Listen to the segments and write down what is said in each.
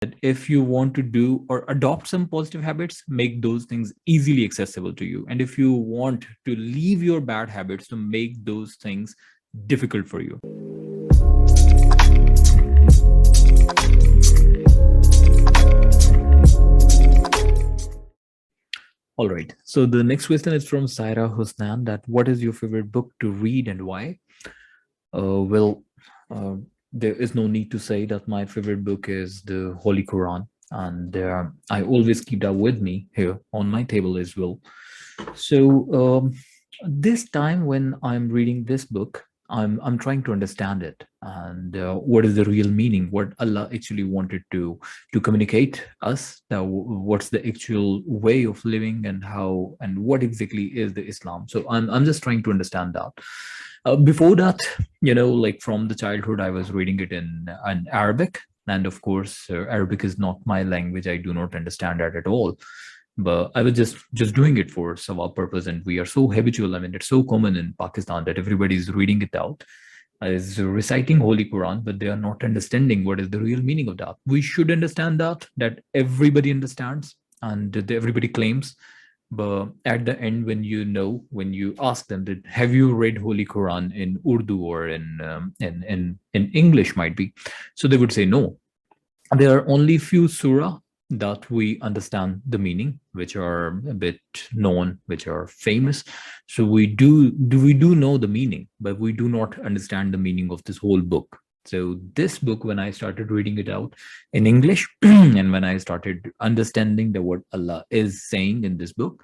that if you want to do or adopt some positive habits, make those things easily accessible to you. And if you want to leave your bad habits, to make those things difficult for you. All right. So the next question is from Saira Husnan, that what is your favorite book to read and why? Well, uh, there is no need to say that my favorite book is the Holy Quran, and I always keep that with me here on my table as well. So this time when I'm reading this book, I'm trying to understand it, and what is the real meaning, what Allah actually wanted to communicate us, that what's the actual way of living, and how and what exactly is the Islam. So I'm just trying to understand that. Before that, like from the childhood, I was reading it in Arabic, and of course, Arabic is not my language. I do not understand that at all, but I was just doing it for sawab purpose. And we are so habitual. I mean, it's so common in Pakistan that everybody is reading it out, is reciting Holy Quran, but they are not understanding what is the real meaning of that. We should understand that everybody understands, and that everybody claims. But at the end, when you ask them that have you read Holy Quran in Urdu or in English, might be, so they would say no. There are only few surah that we understand the meaning, which are a bit known, which are famous. So we do know the meaning, but we do not understand the meaning of this whole book. So this book, when I started reading it out in English, and when I started understanding that what Allah is saying in this book,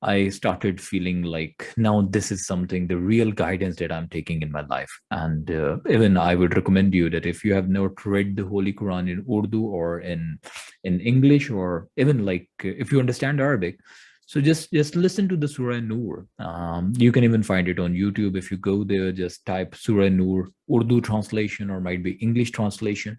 I started feeling like now this is something, the real guidance that I'm taking in my life. And even I would recommend you that if you have not read the Holy Quran in Urdu or in English, or even like if you understand Arabic, so just listen to the Surah Nur. You can even find it on YouTube. If you go there, just type Surah Nur, Urdu translation, or might be English translation,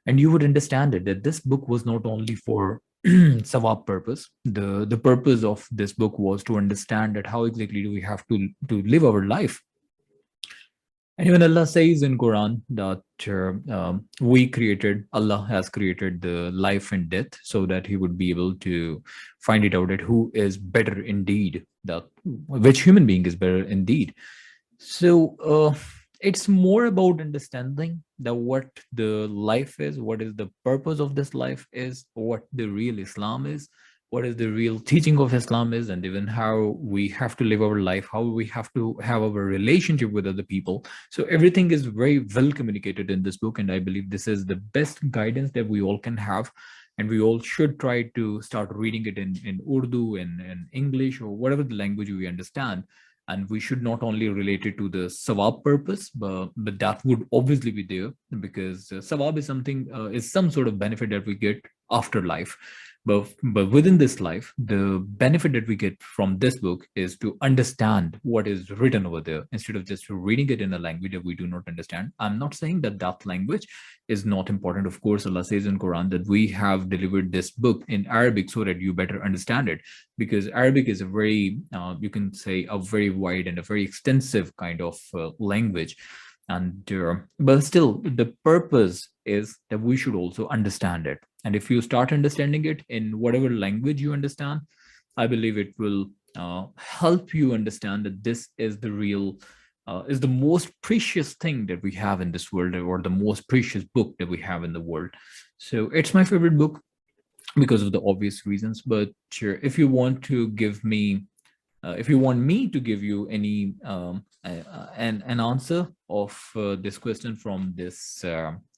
and you would understand it, that this book was not only for sawab purpose. The purpose of this book was to understand that how exactly do we have to live our life. And even Allah says in Quran that Allah has created the life and death so that He would be able to find it out, that who is better indeed, that which human being is better indeed. So it's more about understanding that what the life is, what is the purpose of this life is, what the real Islam is, what is the real teaching of Islam is, and even how we have to live our life, how we have to have our relationship with other people. So everything is very well communicated in this book, and I believe this is the best guidance that we all can have. And we all should try to start reading it in Urdu and in English, or whatever the language we understand. And we should not only relate it to the sawab purpose, but that would obviously be there, because sawab is something, is some sort of benefit that we get after life. But within this life, the benefit that we get from this book is to understand what is written over there, instead of just reading it in a language that we do not understand. I'm not saying that that language is not important. Of course, Allah says in Quran that we have delivered this book in Arabic so that you better understand it, because Arabic is a very, you can say, a very wide and a very extensive kind of language. And but still, the purpose is that we should also understand it. And if you start understanding it in whatever language you understand, I believe it will help you understand that this is the real, is the most precious thing that we have in this world, or the most precious book that we have in the world. So it's my favorite book because of the obvious reasons. But sure, if you want to give me, if you want me to give you any an answer of this question from this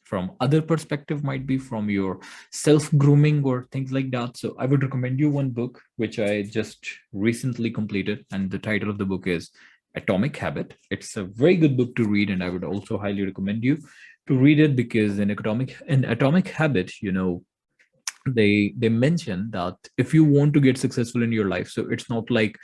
from other perspective, might be from your self grooming or things like that, so I would recommend you one book which I just recently completed, and the title of the book is Atomic Habit. It's a very good book to read, and I would also highly recommend you to read it, because in Atomic Habit, they mention that if you want to get successful in your life, so it's not like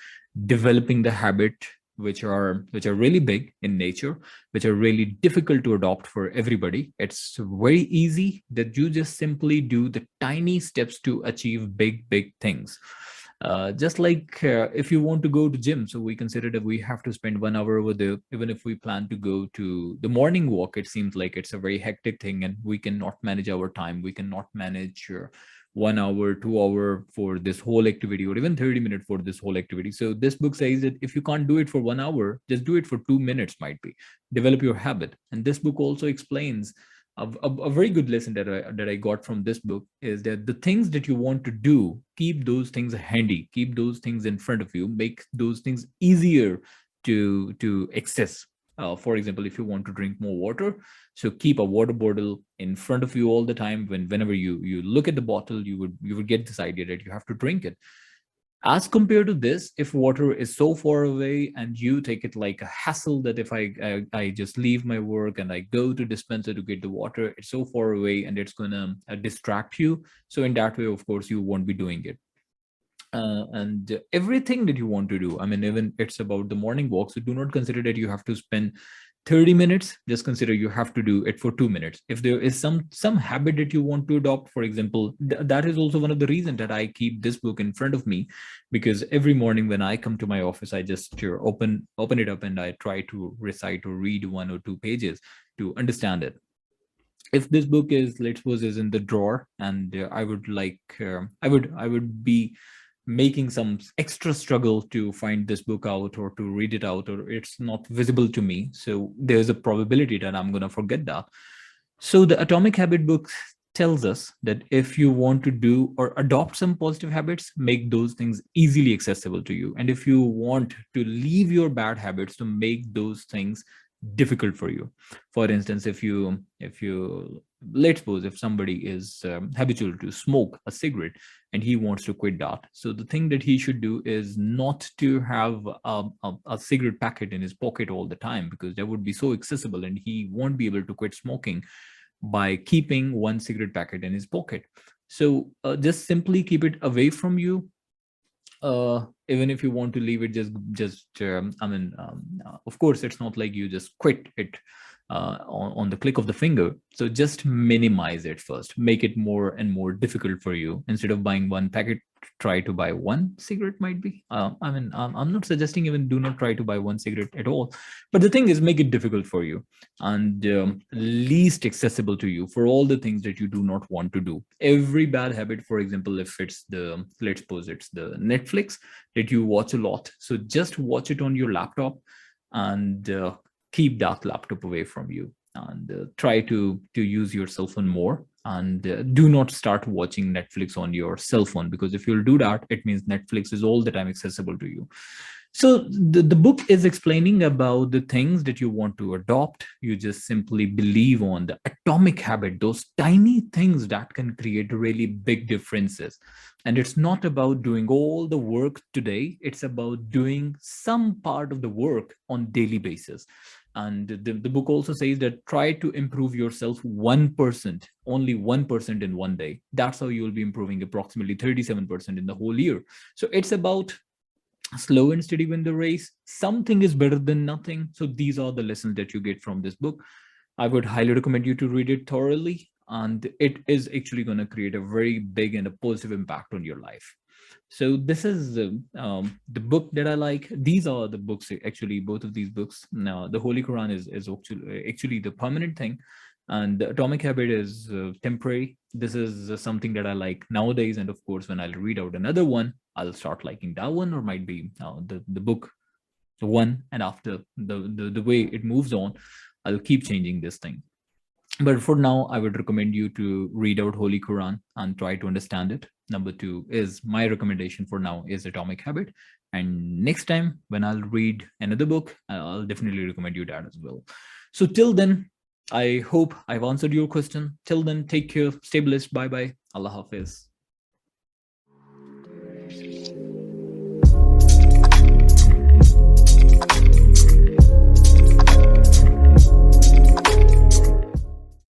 developing the habit which are really big in nature, which are really difficult to adopt for everybody. It's very easy that you just simply do the tiny steps to achieve big things. Just like if you want to go to gym, so we consider that we have to spend 1 hour over there. Even if we plan to go to the morning walk, it seems like it's a very hectic thing, and we cannot manage our time. We cannot manage 1 hour, 2 hour for this whole activity, or even 30 minutes for this whole activity. So this book says that if you can't do it for 1 hour, just do it for 2 minutes. Might be develop your habit. And this book also explains a very good lesson that I got from this book is that the things that you want to do, keep those things handy, keep those things in front of you, make those things easier to access. For example, if you want to drink more water, so keep a water bottle in front of you all the time. Whenever you look at the bottle, you would get this idea that you have to drink it. As compared to this, if water is so far away and you take it like a hassle, that if I just leave my work and I go to dispenser to get the water, it's so far away and it's gonna distract you. So in that way, of course, you won't be doing it. And everything that you want to do, I mean, even it's about the morning walk, so do not consider that you have to spend 30 minutes. Just consider you have to do it for 2 minutes. If there is some habit that you want to adopt, for example, that is also one of the reasons that I keep this book in front of me, because every morning when I come to my office, I just open it up and I try to recite or read 1 or 2 pages to understand it. If this book is, let's suppose, is in the drawer, and I would like I would be making some extra struggle to find this book out or to read it out, or it's not visible to me, so there's a probability that I'm going to forget that. So the Atomic Habit book tells us that if you want to do or adopt some positive habits, make those things easily accessible to you. And if you want to leave your bad habits, to make those things difficult for you. For instance, if you let's suppose if somebody is habitual to smoke a cigarette and he wants to quit that, so the thing that he should do is not to have a cigarette packet in his pocket all the time, because that would be so accessible and he won't be able to quit smoking by keeping one cigarette packet in his pocket. So just simply keep it away from you. Even if you want to leave it, just of course it's not like you just quit it on the click of the finger. So just minimize it first, make it more and more difficult for you. Instead of buying one packet, try to buy one cigarette. Might be I'm not suggesting even do not try to buy one cigarette at all, but the thing is, make it difficult for you and least accessible to you for all the things that you do not want to do. Every bad habit, for example, if it's the, let's suppose it's the Netflix that you watch a lot, so just watch it on your laptop and keep that laptop away from you, and try to use your cell phone more, and do not start watching Netflix on your cell phone, because if you'll do that, it means Netflix is all the time accessible to you. So the book is explaining about the things that you want to adopt. You just simply believe on the atomic habit, those tiny things that can create really big differences. And it's not about doing all the work today, it's about doing some part of the work on daily basis. And the book also says that try to improve yourself 1%, only 1% in one day. That's how you will be improving approximately 37% in the whole year. So it's about slow and steady win the race. Something is better than nothing. So these are the lessons that you get from this book. I would highly recommend you to read it thoroughly, and it is actually going to create a very big and a positive impact on your life. So this is the book that I like. These are the books, actually, both of these books. Now, the Holy Quran is actually the permanent thing, and the Atomic Habit is temporary. This is something that I like nowadays, and of course, when I'll read out another one, I'll start liking that one, or might be the book one, and after the way it moves on, I'll keep changing this thing. But for now, I would recommend you to read out Holy Quran and try to understand it. Number two is my recommendation for now is Atomic Habit. And next time when I'll read another book, I'll definitely recommend you that as well. So till then, I hope I've answered your question. Till then, take care, stay blessed. Bye bye. Allah Hafiz.